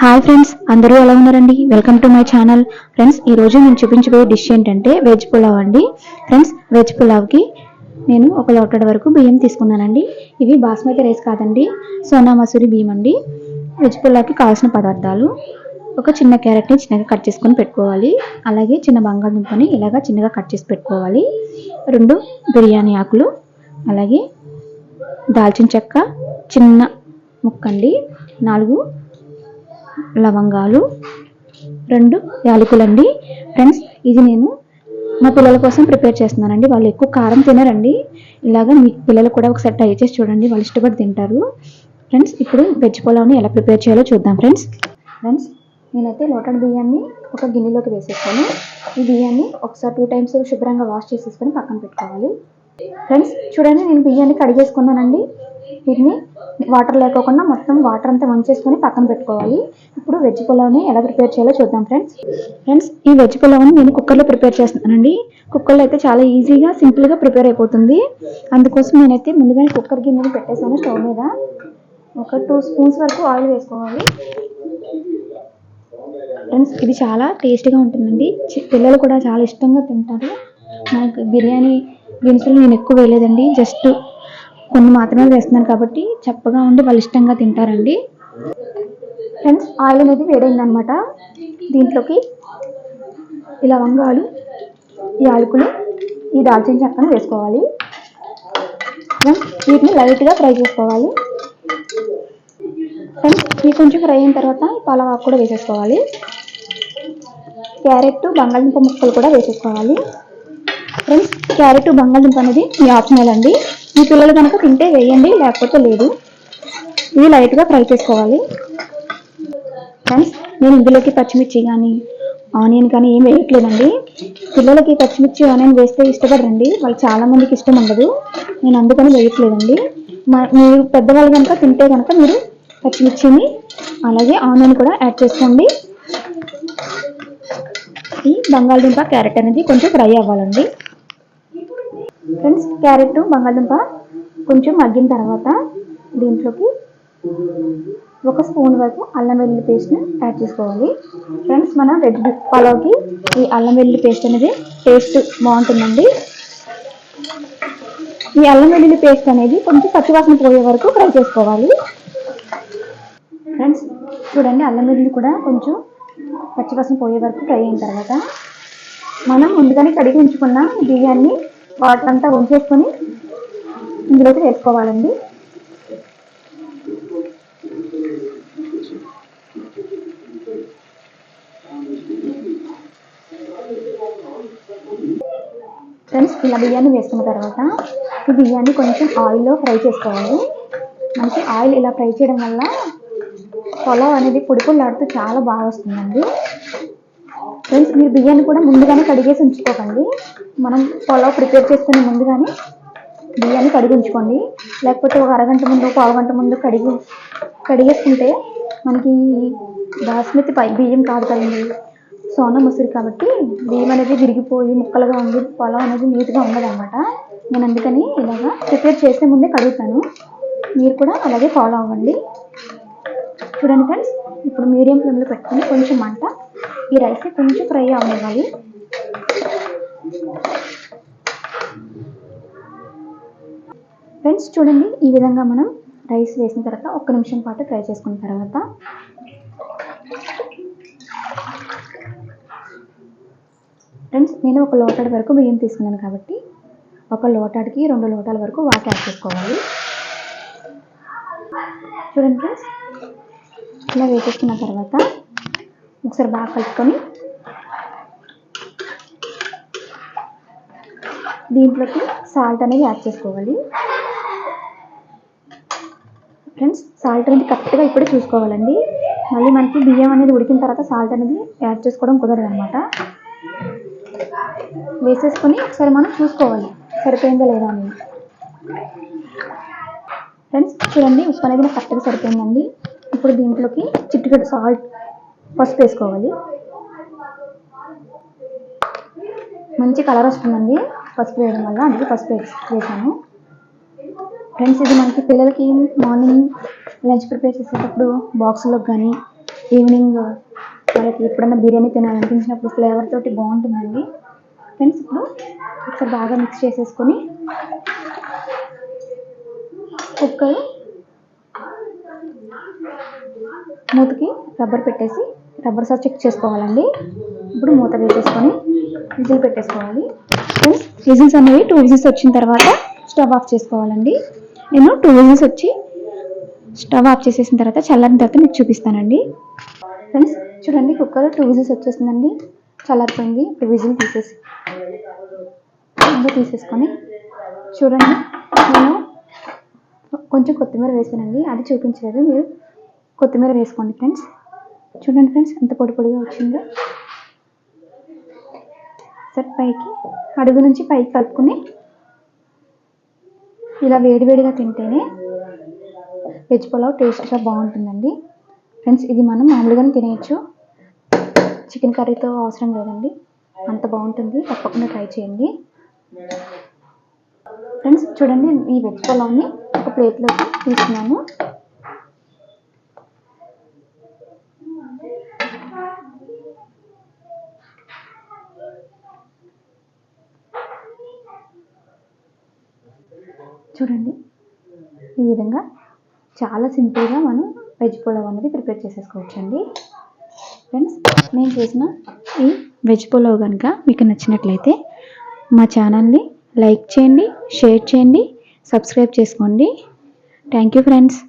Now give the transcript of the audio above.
Hi friends, అందరూ ఎలా ఉన్నారండి? Welcome to my channel. Friends, ఈ రోజు నేను చూపించబోయే డిష్ ఏంటంటే వెజ్ పులావ్ అండి. ఫ్రెండ్స్, వెజ్ పులావ్కి నేను ఒక లోటడ్ వరకు బియ్యం తీసుకున్నానండి. ఇవి బాస్మతి రైస్ కాదండి, సోనా మసూరి బియ్యం అండి. వెజ్ పులావ్కి కావాల్సిన పదార్థాలు: ఒక చిన్న క్యారెట్ని చిన్నగా కట్ చేసుకొని పెట్టుకోవాలి. అలాగే చిన్న బంగాళదుంపని ఇలాగా చిన్నగా కట్ చేసి పెట్టుకోవాలి. 2 బిర్యానీ ఆకులు, అలాగే దాల్చిన చెక్క చిన్న ముక్కండి, 4 లవంగాలు, 2 యాలకులండి. ఫ్రెండ్స్, ఇది నేను మా పిల్లల కోసం ప్రిపేర్ చేస్తున్నానండి. వాళ్ళు ఎక్కువ కారం తినరండి. ఇలాగా మీ పిల్లలు కూడా ఒకసారి ట్రై చేసి చూడండి, వాళ్ళు ఇష్టపడి తింటారు. ఫ్రెండ్స్, ఇప్పుడు వెజ్ పులావ్ని ఎలా ప్రిపేర్ చేయాలో చూద్దాం. ఫ్రెండ్స్, నేనైతే లోటడ్ బియ్యాన్ని ఒక గిన్నెలోకి వేసేసుకొని ఈ బియ్యాన్ని ఒకసారి 2 టైమ్స్ శుభ్రంగా వాష్ చేసేసుకొని పక్కన పెట్టుకోవాలి. ఫ్రెండ్స్, చూడండి, నేను బియ్యాన్ని కడిగేసుకున్నానండి. వీటిని వాటర్ లేకోకుండా మొత్తం వాటర్ అంతా వంచేసుకొని పక్కన పెట్టుకోవాలి. ఇప్పుడు వెజ్ పులావ్ని ఎలా ప్రిపేర్ చేయాలో చూద్దాం. ఫ్రెండ్స్, ఈ వెజ్ పులావ్ని నేను కుక్కర్లో ప్రిపేర్ చేస్తున్నానండి. కుక్కర్లో అయితే చాలా ఈజీగా సింపుల్గా ప్రిపేర్ అయిపోతుంది. అందుకోసం నేనైతే ముందుగానే కుక్కర్ గిన్నెని పెట్టేసాను స్టవ్ మీద. ఒక 2 స్పూన్స్ వరకు ఆయిల్ వేసుకోవాలి. ఫ్రెండ్స్, ఇది చాలా టేస్టీగా ఉంటుందండి. పిల్లలు కూడా చాలా ఇష్టంగా తింటారు. నాకు బిర్యానీ దినుసులు నేను ఎక్కువ వేయలేదండి, జస్ట్ కొన్ని మాత్రమే వేస్తున్నాను కాబట్టి చప్పగా ఉండి వాళ్ళు ఇష్టంగా తింటారండి. ఫ్రెండ్స్, ఆయిల్ అనేది వేడైందనమాట. దీంట్లోకి ఈ లవంగాలు, యాలకులు, ఈ దాల్చిన చెక్కను వేసుకోవాలి. వీటిని లైట్గా ఫ్రై చేసుకోవాలి. ఫ్రెండ్స్, ఇవి కొంచెం ఫ్రై అయిన తర్వాత పలావ్ కూడా వేసేసుకోవాలి. క్యారెట్, బంగాళదుంప ముక్కలు కూడా వేసేసుకోవాలి. ఫ్రెండ్స్, క్యారెట్, బంగాళదుంప అనేది మీ ఆప్షనల్ అండి. మీ పిల్లలు కనుక తింటే వేయండి, లేకపోతే లేదు. ఇవి లైట్గా ఫ్రై చేసుకోవాలి. ఫ్రెండ్స్, నేను ఇందులోకి పచ్చిమిర్చి కానీ ఆనియన్ కానీ ఏం వేయట్లేదండి. పిల్లలకి పచ్చిమిర్చి ఆనియన్ వేస్తే ఇష్టపడరండి, వాళ్ళు చాలామందికి ఇష్టం ఉండదు. నేను అందుకని వేయట్లేదండి. మీరు పెద్దవాళ్ళు కనుక తింటే కనుక మీరు పచ్చిమిర్చిని అలాగే ఆనియన్ కూడా యాడ్ చేసుకోండి. ఈ బంగాళదుంప, క్యారెట్ అనేది కొంచెం ఫ్రై అవ్వాలండి. ఫ్రెండ్స్, క్యారెట్, బంగాళదుంప కొంచెం మగ్గిన తర్వాత దీంట్లోకి 1 స్పూన్ వరకు అల్లం వెల్లుల్లి పేస్ట్ని యాడ్ చేసుకోవాలి. ఫ్రెండ్స్, మన వెజ్ పులావ్కి ఈ అల్లం వెల్లుల్లి పేస్ట్ అనేది టేస్ట్ బాగుంటుందండి. ఈ అల్లం వెల్లుల్లి పేస్ట్ అనేది కొంచెం పచ్చివాసన పోయే వరకు ఫ్రై చేసుకోవాలి. ఫ్రెండ్స్, చూడండి, అల్లం వెల్లుల్లి కూడా కొంచెం పచ్చివాసన పోయే వరకు ఫ్రై అయిన తర్వాత మనం ముందుగానే కడిగి ఉంచుకున్న బియ్యాన్ని వాటర్ అంతా వంచేసుకొని ఇందులోకి వేసుకోవాలండి. ఫ్రెండ్స్, ఇలా బియ్యాన్ని వేసుకున్న తర్వాత ఈ బియ్యాన్ని కొంచెం ఆయిల్లో ఫ్రై చేసుకోవాలి. మనకి ఆయిల్ ఇలా ఫ్రై చేయడం వల్ల పులావ్ అనేది పొడిపొడిలాడుతూ చాలా బాగా వస్తుందండి. ఫ్రెండ్స్, మీరు బియ్యాన్ని కూడా ముందుగానే కడిగేసి ఉంచుకోకండి. మనం పులావ్ ప్రిపేర్ చేసుకుని ముందుగానే బియ్యాన్ని కడిగి ఉంచుకోండి. లేకపోతే ఒక అరగంట ముందు, పావు గంట ముందు కడిగేసుకుంటే మనకి బాస్మతి బియ్యం కాదు కదండి, సోనా మసూరి కాబట్టి బియ్యం అనేది విరిగిపోయి ముక్కలుగా ఉండి పులావ్ అనేది నీట్గా ఉండదన్నమాట. నేను అందుకని ఇలాగా ప్రిపేర్ చేసే ముందే కడుగుతాను. మీరు కూడా అలాగే ఫాలో అవ్వండి. చూడండి ఫ్రెండ్స్, ఇప్పుడు మీడియం ఫ్లేమ్లో పెట్టుకొని కొంచెం మంట ఈ రైస్ కొంచెం ఫ్రై అవ్వాలి. ఫ్రెండ్స్, చూడండి, ఈ విధంగా మనం రైస్ వేసిన తర్వాత 1 నిమిషం పాటు ఫ్రై చేసుకున్న తర్వాత ఫ్రెండ్స్, నేను ఒక లోటాడు వరకు బియ్యం తీసుకున్నాను కాబట్టి ఒక లోటాడికి 2 లోటాల వరకు వాటర్ యాడ్ చేసుకోవాలి. చూడండి ఫ్రెండ్స్, ఇలా వేసేసుకున్న తర్వాత ఒకసారి బాగా కలుపుకొని దీంట్లోకి సాల్ట్ అనేది యాడ్ చేసుకోవాలి. ఫ్రెండ్స్, సాల్ట్ అనేది కరెక్ట్గా ఇప్పుడే చూసుకోవాలండి. మళ్ళీ మనకి బియ్యం అనేది ఉడికిన తర్వాత సాల్ట్ అనేది యాడ్ చేసుకోవడం కుదరదు అనమాట. వేసేసుకొని ఒకసారి మనం చూసుకోవాలి సరిపోయిందో లేదా అని. ఫ్రెండ్స్, చూడండి, ఉప్పు అనేది నాకు కరెక్ట్గా సరిపోయిందండి. ఇప్పుడు దీంట్లోకి చిటికెడు సాల్ట్, పసుపు వేసుకోవాలి. మంచి కలర్ వస్తుందండి పసుపు వేయడం వల్ల, అందుకే పసుపు వేసాను. ఫ్రెండ్స్, ఇది మనకి పిల్లలకి మార్నింగ్ లంచ్ ప్రిపేర్ చేసేటప్పుడు బాక్స్లోకి కానీ ఈవినింగ్ మనకి ఎప్పుడన్నా బిర్యానీ తినాలనిపించినప్పుడు ఫ్లేవర్ తోటి బాగుంటుందండి ఫ్రెండ్స్. ఇప్పుడు ఇక్కడ బాగా మిక్స్ చేసేసుకొని కుక్కర్ మూతకి రబ్బర్ పెట్టేసి రబ్బర్ సార్ చెక్ చేసుకోవాలండి. ఇప్పుడు మూత వేసేసుకొని విజిల్ పెట్టేసుకోవాలి ఫ్రెండ్స్. విజిల్స్ అనేవి 2 విజిల్స్ వచ్చిన తర్వాత స్టవ్ ఆఫ్ చేసుకోవాలండి. నేను 2 విజిల్స్ వచ్చి స్టవ్ ఆఫ్ చేసేసిన తర్వాత చల్లారిన తర్వాత మీకు చూపిస్తానండి ఫ్రెండ్స్. చూడండి కుక్కర్ 2 విజిల్స్ వచ్చేసిందండి, చల్లారిపోయింది. ఇప్పుడు విజిల్ తీసేసుకొని చూడండి, నేను కొంచెం కొత్తిమీర వేసానండి, అది చూపించలేదు. మీరు కొత్తిమీర వేసుకోండి ఫ్రెండ్స్. చూడండి ఫ్రెండ్స్ ఎంత పొడి పొడిగా వచ్చిందో. సరే పైకి అడుగు నుంచి పైకి కలుపుకొని ఇలా వేడివేడిగా తింటేనే వెజ్ పులావ్ టేస్ట్గా బాగుంటుందండి ఫ్రెండ్స్. ఇది మనం మామూలుగానే తినేయచ్చు, చికెన్ కర్రీతో అవసరం లేదండి, అంత బాగుంటుంది. తప్పకుండా ట్రై చేయండి ఫ్రెండ్స్. చూడండి ఈ వెజ్ పులావ్ని ఒక ప్లేట్లోకి తీసుకున్నాను. చూడండి ఈ విధంగా చాలా సింపుల్గా మనం వెజ్ పులావ్ అనేది ప్రిపేర్ చేసేసుకోవచ్చండి ఫ్రెండ్స్. నేను చేసిన ఈ వెజ్ పులావ్ కనుక మీకు నచ్చినట్లయితే మా ఛానల్ని లైక్ చేయండి, షేర్ చేయండి, సబ్స్క్రైబ్ చేసుకోండి. Thank you friends.